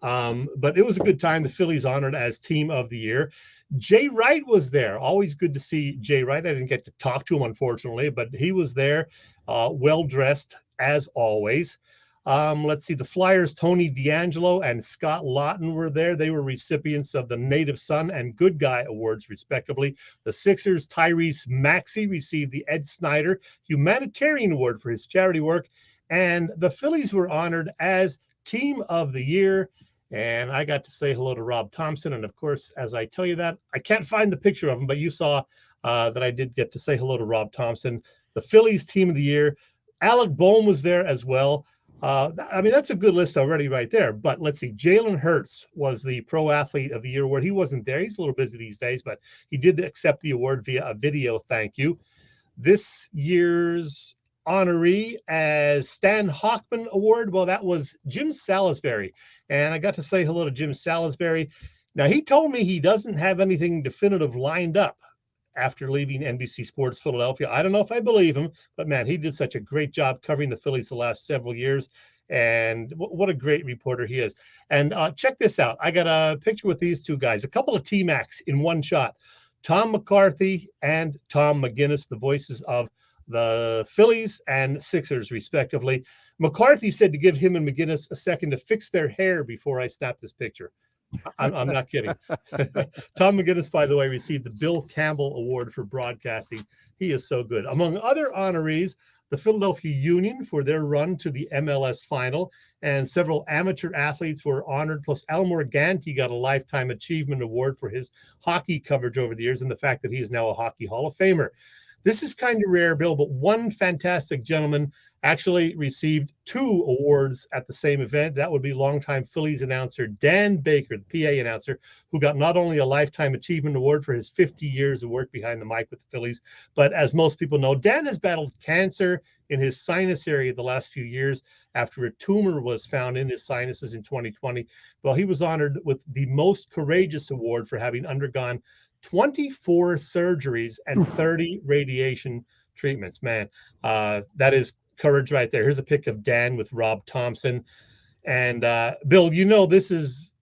but it was a good time. The Phillies honored as Team of the Year. Jay Wright was there. Always good to see Jay Wright. I didn't get to talk to him, unfortunately, but he was there, well-dressed as always. Let's see, the Flyers, Tony D'Angelo and Scott Lawton were there. They were recipients of the Native Son and Good Guy Awards, respectively. The Sixers, Tyrese Maxey received the Ed Snyder Humanitarian Award for his charity work. And the Phillies were honored as Team of the Year. And I got to say hello to Rob Thompson. And of course, as I tell you that, I can't find the picture of him, but you saw that I did get to say hello to Rob Thompson. The Phillies Team of the Year. Alec Boehm was there as well. That's a good list already right there. But let's see, Jalen Hurts was the Pro Athlete of the Year award. He wasn't there. He's a little busy these days, but he did accept the award via a video thank you. This year's honoree as Stan Hochman Award, well, that was Jim Salisbury. And I got to say hello to Jim Salisbury. Now, he told me he doesn't have anything definitive lined up after leaving NBC Sports Philadelphia. I don't know if I believe him, but man, he did such a great job covering the Phillies the last several years. And what a great reporter he is. And check this out. I got a picture with these two guys, a couple of T-Macs in one shot. Tom McCarthy and Tom McGinnis, the voices of the Phillies and Sixers, respectively. McCarthy said to give him and McGinnis a second to fix their hair before I snap this picture. I'm not kidding. Tom McGinnis, by the way, received the Bill Campbell Award for broadcasting. He is so good. Among other honorees, the Philadelphia Union for their run to the MLS final, and several amateur athletes were honored, plus Al Morganti got a Lifetime Achievement Award for his hockey coverage over the years and the fact that he is now a Hockey Hall of Famer. This is kind of rare, Bill, but one fantastic gentleman actually received 2 awards at the same event. That would be longtime Phillies announcer Dan Baker, the PA announcer, who got not only a Lifetime Achievement Award for his 50 years of work behind the mic with the Phillies, but as most people know, Dan has battled cancer in his sinus area the last few years after a tumor was found in his sinuses in 2020. Well, he was honored with the Most Courageous Award for having undergone 24 surgeries and 30 radiation treatments. Man, that is courage right there. Here's a pic of Dan with Rob Thompson. And Bill, you know this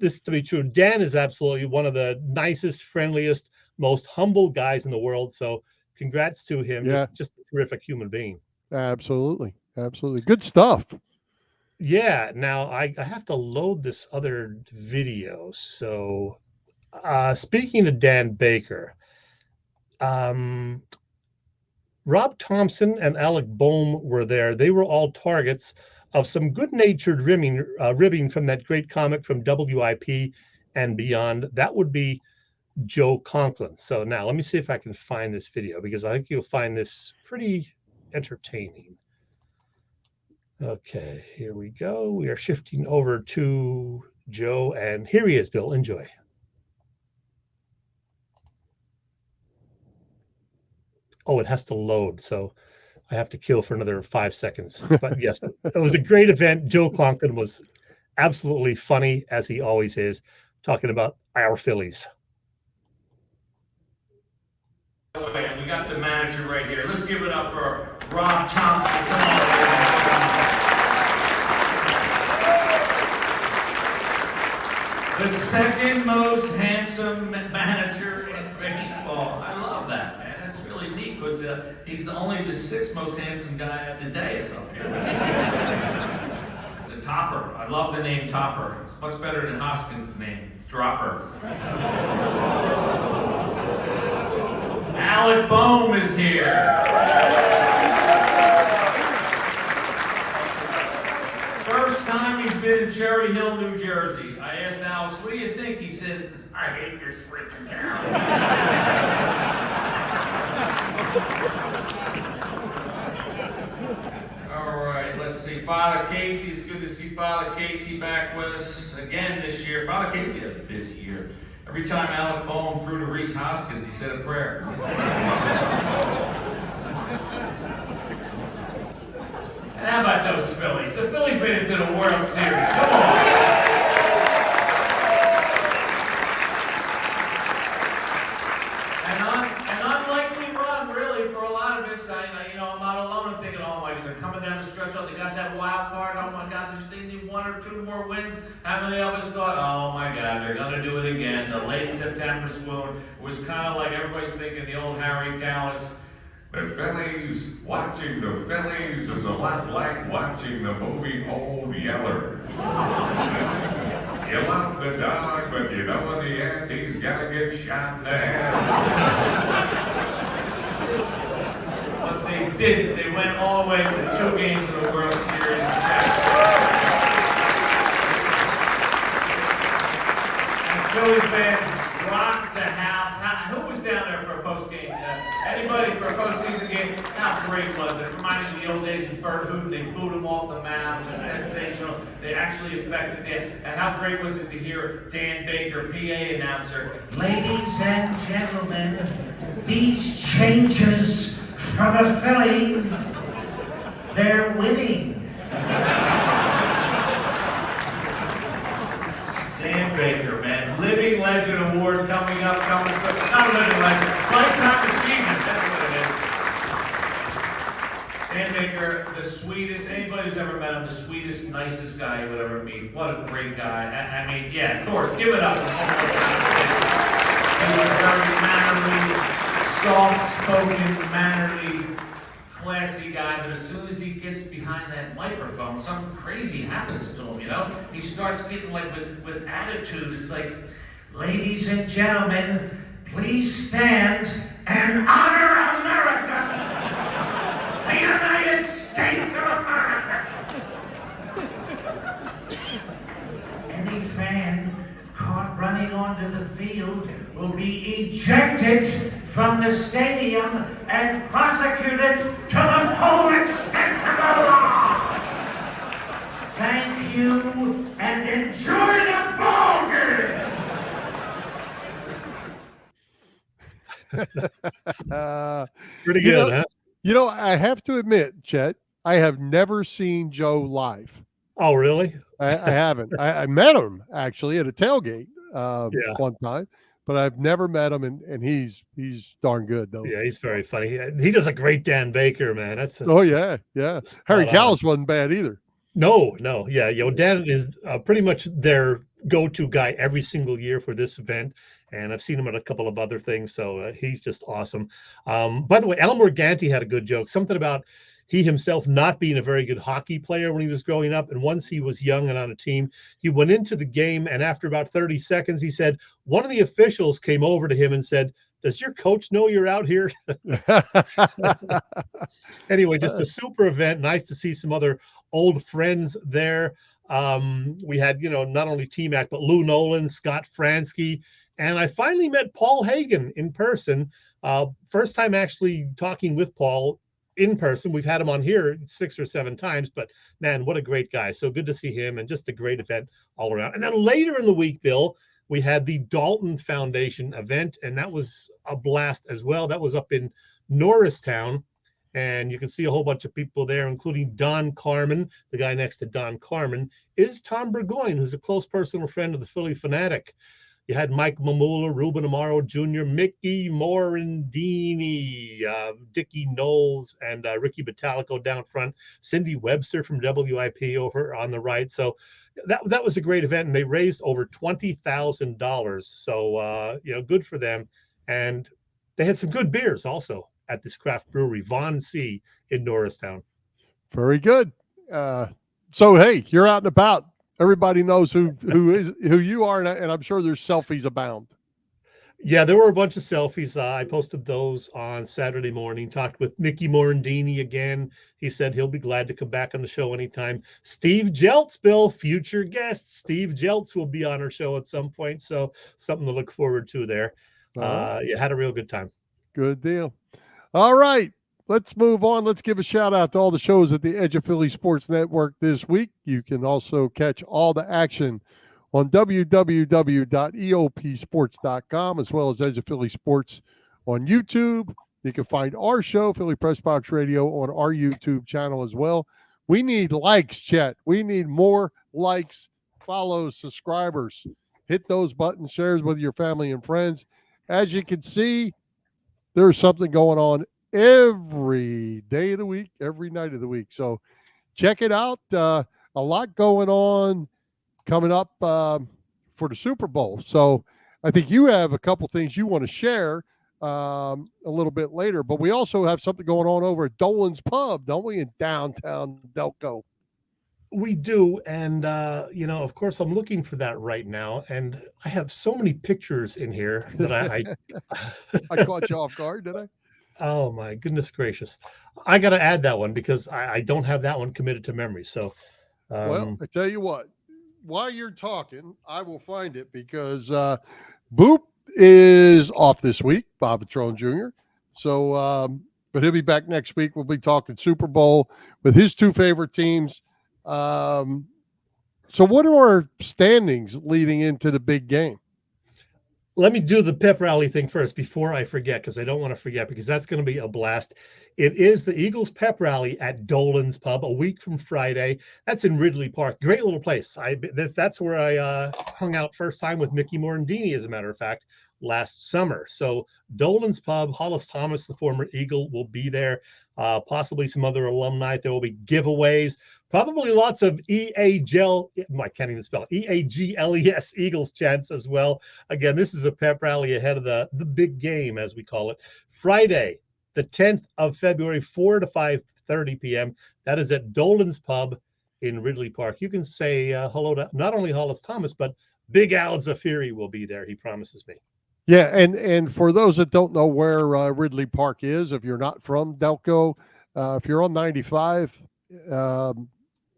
to be true. Dan is absolutely one of the nicest, friendliest, most humble guys in the world. So congrats to him. Yeah. Just a terrific human being. Absolutely. Absolutely. Good stuff. Yeah. Now I have to load this other video. So speaking of Dan Baker, Rob Thompson and Alec Boehm were there. They were all targets of some good-natured ribbing from that great comic from WIP and beyond. That would be Joe Conklin. So now let me see if I can find this video, because I think you'll find this pretty entertaining. Okay, here we go. We are shifting over to Joe, and here he is, Bill. Enjoy. Oh, it has to load, so I have to kill for another 5 seconds. But yes, it was a great event. Joe Conklin was absolutely funny, as he always is, talking about our Phillies. We got the manager right here. Let's give it up for Rob Thompson. The second most handsome manager in baseball. I love that, man. That's really neat, because he's only the 6th most handsome guy of the day or something. The Topper. I love the name Topper. It's much better than Hoskins' name, Dropper. Alec Boehm is here. First time he's been in Cherry Hill, New Jersey. I asked Alex, what do you think? He said, I hate this freaking town. All right, let's see. Father Casey, it's good to see Father Casey back with us again this year. Father Casey had a busy year. Every time Alec Boehm threw to Reese Hoskins, he said a prayer. And how about those Phillies? The Phillies made it to the World Series. Come on. An unlikely run, really, for a lot of us. I'm not alone in thinking, oh my God, they're coming down the stretch. Oh, they got that wild card. Oh my God, they need 1 or 2 more wins. How many of us thought, oh my God, they're going to do it again? The late September swoon was kind of like everybody's thinking the old Harry Callis. The Phillies, watching the Phillies is a lot like watching the movie Old Yeller. You love the dog, but you know in the end he's got to get shot in the head. But they did. They went all the way to 2 games of the World Series. And Phillies fans rocked the house. Who was down there for a post-game? Anybody for a postseason game? How great was it? Reminded me of the old days in Furman. They booed him off the mound. It was sensational. They actually affected it. And how great was it to hear Dan Baker, PA announcer? Ladies and gentlemen, these changes for the Phillies, they're winning. Dan Baker, man. Living Legend Award coming up. Not a living legend. Lifetime Achievement. That's what it is. Dan Baker, the sweetest, anybody who's ever met him, the sweetest, nicest guy you would ever meet. What a great guy. I mean, yeah, of course, give it up. He was very mannerly, soft-spoken, mannerly, classy guy, but as soon as he gets behind that microphone, something crazy happens to him, you know? He starts getting like with attitude. It's like, ladies and gentlemen, please stand and honor America, the United States of America. Any fan caught running onto the field will be ejected from the stadium and prosecuted to the full extent of the law. Thank you and enjoy the ball game. Pretty good, huh? You know, I have to admit, Chet, I have never seen Joe live. Oh, really? I haven't. I met him actually at a tailgate one time, but I've never met him, and he's darn good though. Yeah, he's very funny. He does a great Dan Baker, man. Yeah. Harry Callis wasn't bad either. No, yeah. Dan is pretty much their go-to guy every single year for this event, and I've seen him at a couple of other things, so he's just awesome. By the way, Al Morganti had a good joke, something about he himself not being a very good hockey player when he was growing up, and once he was young and on a team, he went into the game, and after about 30 seconds, he said, one of the officials came over to him and said, does your coach know you're out here? Anyway, just a super event. Nice to see some other old friends there. We had, not only T-Mac, but Lou Nolan, Scott Fransky, and I finally met Paul Hagen in person. First time actually talking with Paul in person. We've had him on here 6 or 7 times, but man, what a great guy. So good to see him, and just a great event all around. And then later in the week, Bill, we had the Daulton Foundation event, and that was a blast as well. That was up in Norristown, and you can see a whole bunch of people there, including Don Carmen. The guy next to Don Carmen is Tom Burgoyne, who's a close personal friend of the Philly Fanatic. You had Mike Mamula, Ruben Amaro Jr., Mickey Morandini, Dickie Knowles, and Ricky Batalico down front. Cindy Webster from WIP over on the right. So that was a great event, and they raised over $20,000. So, good for them. And they had some good beers also at this craft brewery, Von C in Norristown. Very good. So, hey, you're out and about. Everybody knows who you are, and I'm sure there's selfies abound. Yeah, there were a bunch of selfies. I posted those on Saturday morning. Talked with Mickey Morandini again. He said he'll be glad to come back on the show anytime. Steve Jeltz, Bill, future guest. Steve Jeltz will be on our show at some point, so something to look forward to there. You had a real good time. Good deal. All right. Let's move on. Let's give a shout out to all the shows at the Edge of Philly Sports Network this week. You can also catch all the action on www.eopsports.com, as well as Edge of Philly Sports on YouTube. You can find our show, Philly Pressbox Radio, on our YouTube channel as well. We need likes, Chet. We need more likes, follows, subscribers. Hit those buttons, shares with your family and friends. As you can see, there's something going on every day of the week, every night of the week. So check it out. A lot going on coming up for the Super Bowl. So I think you have a couple things you want to share a little bit later, but we also have something going on over at Dolan's Pub, don't we, in downtown Delco? We do. And, of course, I'm looking for that right now. And I have so many pictures in here that I caught you off guard, did I? Oh my goodness gracious. I got to add that one because I don't have that one committed to memory. So, well, I tell you what, while you're talking, I will find it because Boop is off this week, Bob Patrone Jr. So, but he'll be back next week. We'll be talking Super Bowl with his 2 favorite teams. So what are our standings leading into the big game? Let me do the pep rally thing first before I forget, because I don't want to forget, because that's going to be a blast. It is the Eagles pep rally at Dolan's Pub a week from Friday. That's in Ridley Park. Great little place. That's where I hung out first time with Mickey Morandini, as a matter of fact, last summer. So Dolan's Pub, Hollis Thomas, the former Eagle, will be there. Possibly some other alumni. There will be giveaways. Probably lots of I can't even spell it, EAGLES Eagles chants as well. Again, this is a pep rally ahead of the big game, as we call it. Friday, the 10th of February, 4 to 5:30 p.m. That is at Dolan's Pub in Ridley Park. You can say hello to not only Hollis Thomas, but Big Al Zafiri will be there, he promises me. Yeah, and for those that don't know where Ridley Park is, if you're not from Delco, If you're on 95,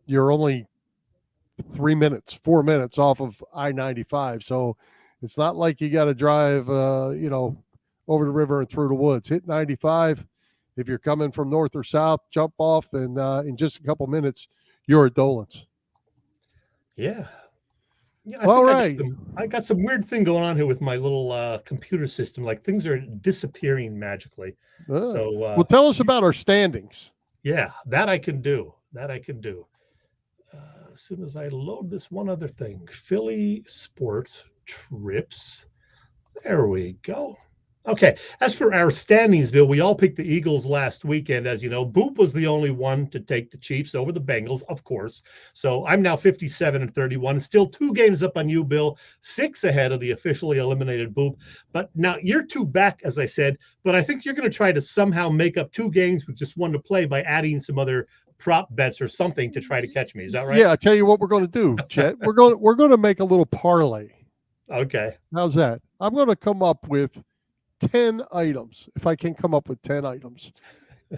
you're only 4 minutes off of I-95. So it's not like you got to drive, over the river and through the woods. Hit 95. If you're coming from north or south, jump off, and in just a couple minutes, you're at Dolan's. Yeah. Yeah, All right. I got some weird thing going on here with my little computer system. Like things are disappearing magically. So, well, tell us about our standings. Yeah, that I can do. As soon as I load this one other thing, Philly sports trips. There we go. Okay, as for our standings, Bill, we all picked the Eagles last weekend. As you know, Boop was the only one to take the Chiefs over the Bengals, of course. So I'm now 57-31, still 2 games up on you, Bill, 6 ahead of the officially eliminated Boop. But now you're 2 back, as I said, but I think you're going to try to somehow make up 2 games with just 1 to play by adding some other prop bets or something to try to catch me. Is that right? Yeah, I tell you what we're going to do, Chet. We're going to make a little parlay. Okay. How's that? I'm going to come up with 10 items, if I can come up with 10 items.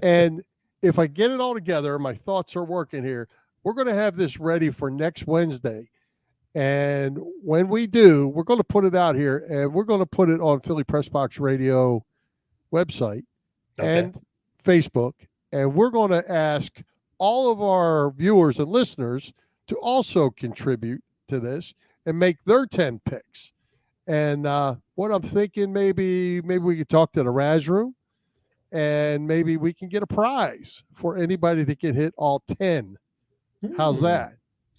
And if I get it all together, my thoughts are working here, we're going to have this ready for next Wednesday. And when we do, we're going to put it out here, and we're going to put it on Philly Pressbox Radio website and Facebook. And we're going to ask all of our viewers and listeners to also contribute to this and make their 10 picks. And what I'm thinking, maybe we could talk to the Raz Room, and maybe we can get a prize for anybody that can hit all 10. How's that?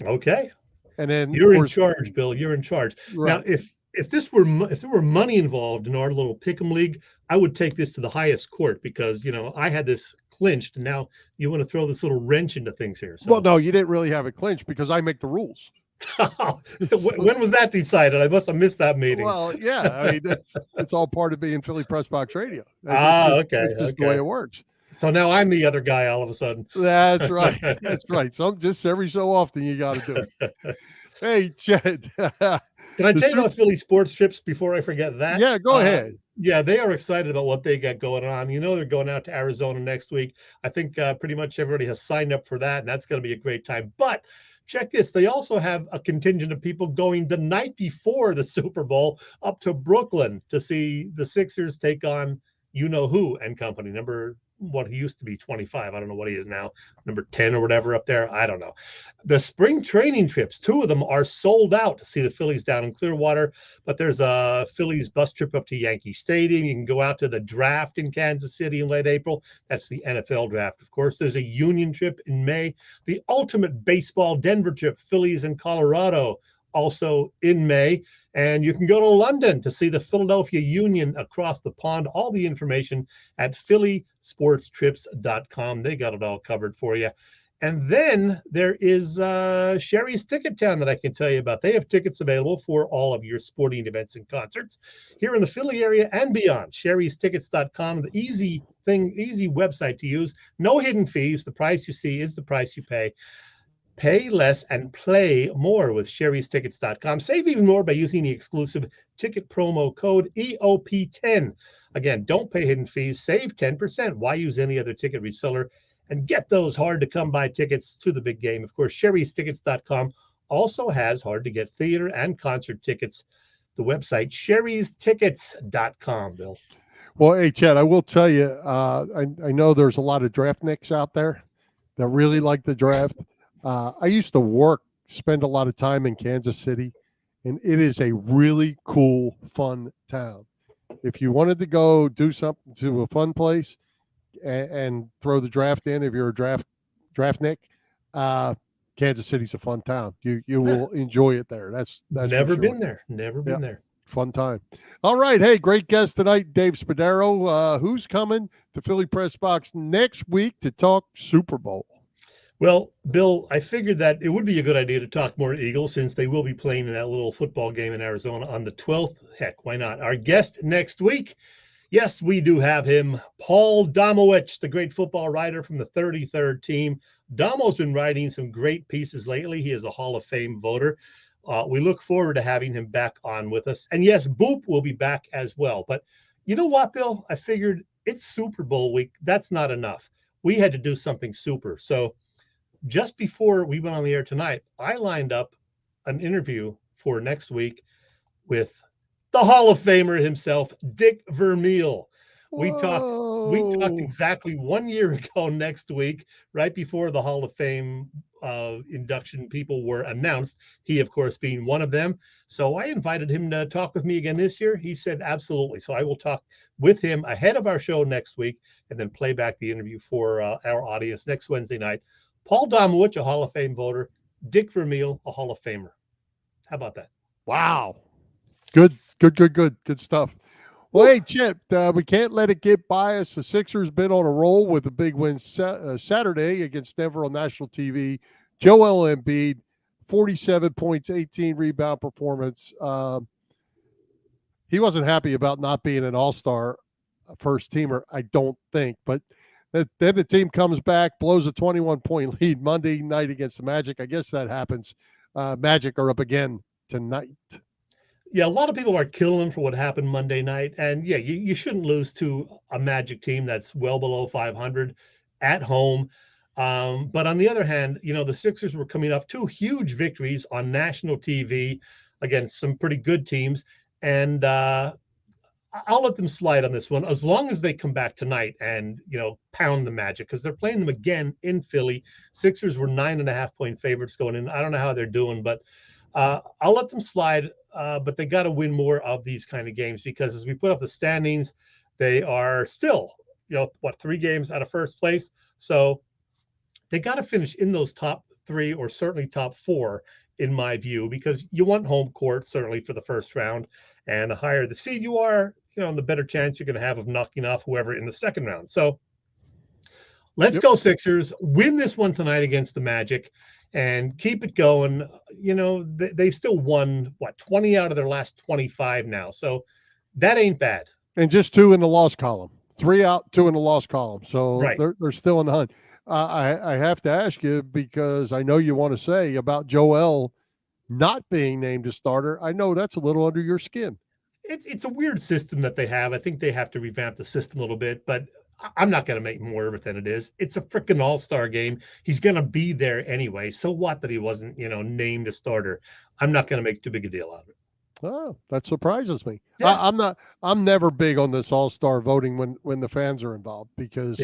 Okay. And then you're in charge, Bill. You're in charge. Right. Now, if there were money involved in our little pick'em league, I would take this to the highest court because I had this clinched, and now you want to throw this little wrench into things here. So. Well, no, you didn't really have it clinched because I make the rules. When was that decided? I must have missed that meeting. Well, yeah, I mean, it's all part of being Philly Pressbox Radio. It's just the way it works. So now I'm the other guy all of a sudden. That's right. That's right. So just every so often you got to do it. Hey, Chet. Can I tell you about Philly sports trips before I forget that? Yeah, go ahead. Yeah, they are excited about what they got going on. They're going out to Arizona next week. I think pretty much everybody has signed up for that, and that's going to be a great time. But check this. They also have a contingent of people going the night before the Super Bowl up to Brooklyn to see the Sixers take on you-know-who and company. Number, what he used to be, 25. I don't know what he is now. Number 10 or whatever up there. I don't know. The spring training trips, 2 of them are sold out to see the Phillies down in Clearwater. But there's a Phillies bus trip up to Yankee Stadium. You can go out to the draft in Kansas City in late April. That's the NFL draft, of course. There's a Union trip in May. The ultimate baseball Denver trip, Phillies in Colorado, also in May. And you can go to London to see the Philadelphia Union across the pond. All the information at phillysportstrips.com. They got it all covered for you. And then there is Sherry's Ticket Town that I can tell you about. They have tickets available for all of your sporting events and concerts here in the Philly area and beyond. Sherry'sTickets.com, the easy website to use. No hidden fees. The price you see is the price you pay. Pay less and play more with Sherry'sTickets.com. Save even more by using the exclusive ticket promo code EOP10. Again, don't pay hidden fees. Save 10%. Why use any other ticket reseller? And get those hard-to-come-by tickets to the big game. Of course, Sherry'sTickets.com also has hard-to-get theater and concert tickets. The website, Sherry'sTickets.com, Bill. Well, hey, Chet, I will tell you, I know there's a lot of draftniks out there that really like the draft. I used to spend a lot of time in Kansas City, and it is a really cool, fun town. If you wanted to go do something to a fun place and throw the draft in, if you're a draftnik, Kansas City's a fun town. You will enjoy it there. That's never been there. Never been there. Fun time. All right. Hey, great guest tonight, Dave Spadaro. Who's coming to Philly Press Box next week to talk Super Bowl? Well, Bill, I figured that it would be a good idea to talk more Eagles since they will be playing in that little football game in Arizona on the 12th. Heck, why not? Our guest next week, yes, we do have him, Paul Domowitch, the great football writer from the 33rd team. Damo's been writing some great pieces lately. He is a Hall of Fame voter. We look forward to having him back on with us. And yes, Boop will be back as well. But you know what, Bill? I figured it's Super Bowl week. That's not enough. we had to do something super. So just before we went on the air tonight, I lined up an interview for next week with the Hall of Famer himself, Dick Vermeil. We talked exactly 1 year ago next week, right before the Hall of Fame induction people were announced. He, of course, being one of them. So I invited him to talk with me again this year. He said absolutely. So I will talk with him ahead of our show next week and then play back the interview for our audience next Wednesday night. Paul Domowitch, a Hall of Fame voter. Dick Vermeil, a Hall of Famer. How about that? Wow. Good stuff. Well, hey, Chet, we can't let it get by us. The Sixers been on a roll with a big win Saturday against Denver on national TV. Joel Embiid, 47 points, 18 rebound performance. He wasn't happy about not being an all-star first teamer, I don't think. But then the team comes back, blows a 21-point lead Monday night against the Magic. I guess that happens. Magic are up again tonight. Yeah, a lot of people are killing him for what happened Monday night. And yeah, you shouldn't lose to a Magic team that's well below 500 at home. But on the other hand, the Sixers were coming off 2 huge victories on national TV against some pretty good teams. And I'll let them slide on this one as long as they come back tonight and, pound the Magic, because they're playing them again in Philly. Sixers were 9.5-point favorites going in. I don't know how they're doing, but I'll let them slide, but they got to win more of these kind of games, because as we put up the standings, they are still, 3 games out of first place. So they got to finish in those top 3 or certainly top 4, in my view, because you want home court certainly for the first round. And the higher the seed you are, the better chance you're going to have of knocking off whoever in the second round. So let's go Sixers, win this one tonight against the Magic and keep it going. They've still won 20 out of their last 25 now. So that ain't bad. And just 2 in the loss column, 3 out, 2 in the loss column. So right. they're still in the hunt. I have to ask you, because I know you want to say about Joel not being named a starter. I know that's a little under your skin. It's a weird system that they have. I think they have to revamp the system a little bit, but I'm not going to make more of it than it is. It's a freaking all-star game. He's going to be there anyway. So what that he wasn't, named a starter? I'm not going to make too big a deal out of it. Oh, that surprises me. Yeah. I'm never big on this all-star voting when the fans are involved, because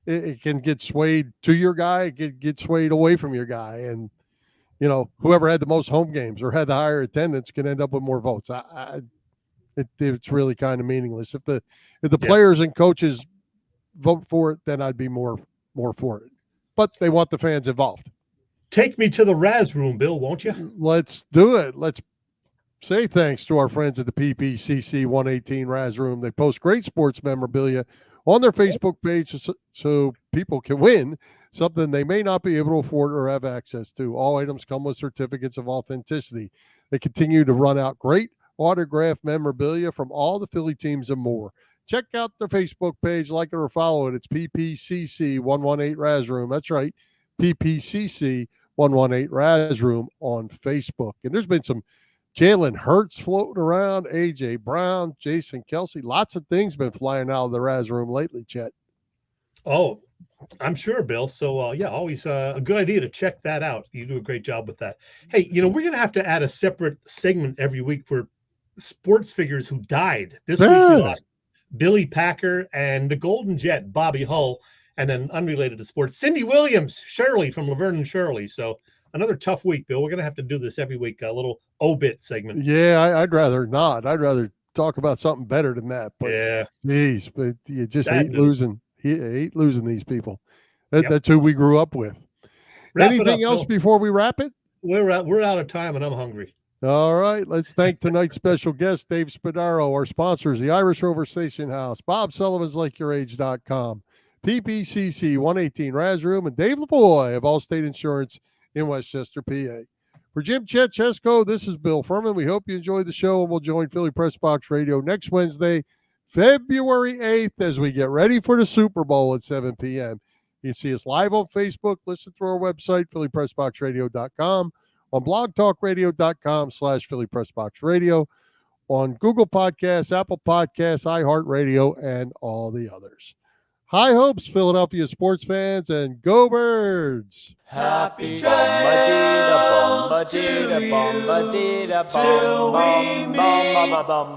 it can get swayed to your guy. It can get swayed away from your guy. And, whoever had the most home games or had the higher attendance can end up with more votes. It's really kind of meaningless. If the players and coaches vote for it, then I'd be more for it. But they want the fans involved. Take me to the Raz room, Bill, won't you? Let's do it. Let's say thanks to our friends at the PPCC 118 Raz room. They post great sports memorabilia on their Facebook page so people can win something they may not be able to afford or have access to. All items come with certificates of authenticity. They continue to run out great autographed memorabilia from all the Philly teams and more. Check out their Facebook page, like it or follow it. It's PPCC 118 Raz Room. That's right, PPCC 118 Raz Room on Facebook. And there's been some Jalen Hurts floating around, A.J. Brown, Jason Kelsey. Lots of things been flying out of the Raz Room lately, Chet. Oh, I'm sure, Bill. So, always a good idea to check that out. You do a great job with that. Hey, we're going to have to add a separate segment every week for sports figures who died. This week we lost Billy Packer and the Golden Jet, Bobby Hull, and then unrelated to sports, Cindy Williams, Shirley from Laverne and Shirley. So another tough week, Bill. We're going to have to do this every week, a little obit segment. Yeah, I'd rather not. I'd rather talk about something better than that. But yeah, geez, but you just hate losing. Hate losing these people. That's who we grew up with. Anything else before we wrap it? We're out of time, and I'm hungry. All right, let's thank tonight's special guest, Dave Spadaro, our sponsors, the Irish Rover Station House, Bob Sullivan's LikeYourAge.com, PPCC 118 Raz Room, and Dave Lavoie of Allstate Insurance in Westchester, PA. For Jim, Chet, Chesko, this is Bill Furman. We hope you enjoyed the show, and we'll join Philly Pressbox Radio next Wednesday, February 8th, as we get ready for the Super Bowl at 7 p.m. You can see us live on Facebook, listen through our website, phillypressboxradio.com, on blogtalkradio.com/Philly Pressbox Radio, on Google Podcasts, Apple Podcasts, iHeartRadio, and all the others. High hopes, Philadelphia sports fans, and go Birds! Happy trails to you, till we meet again.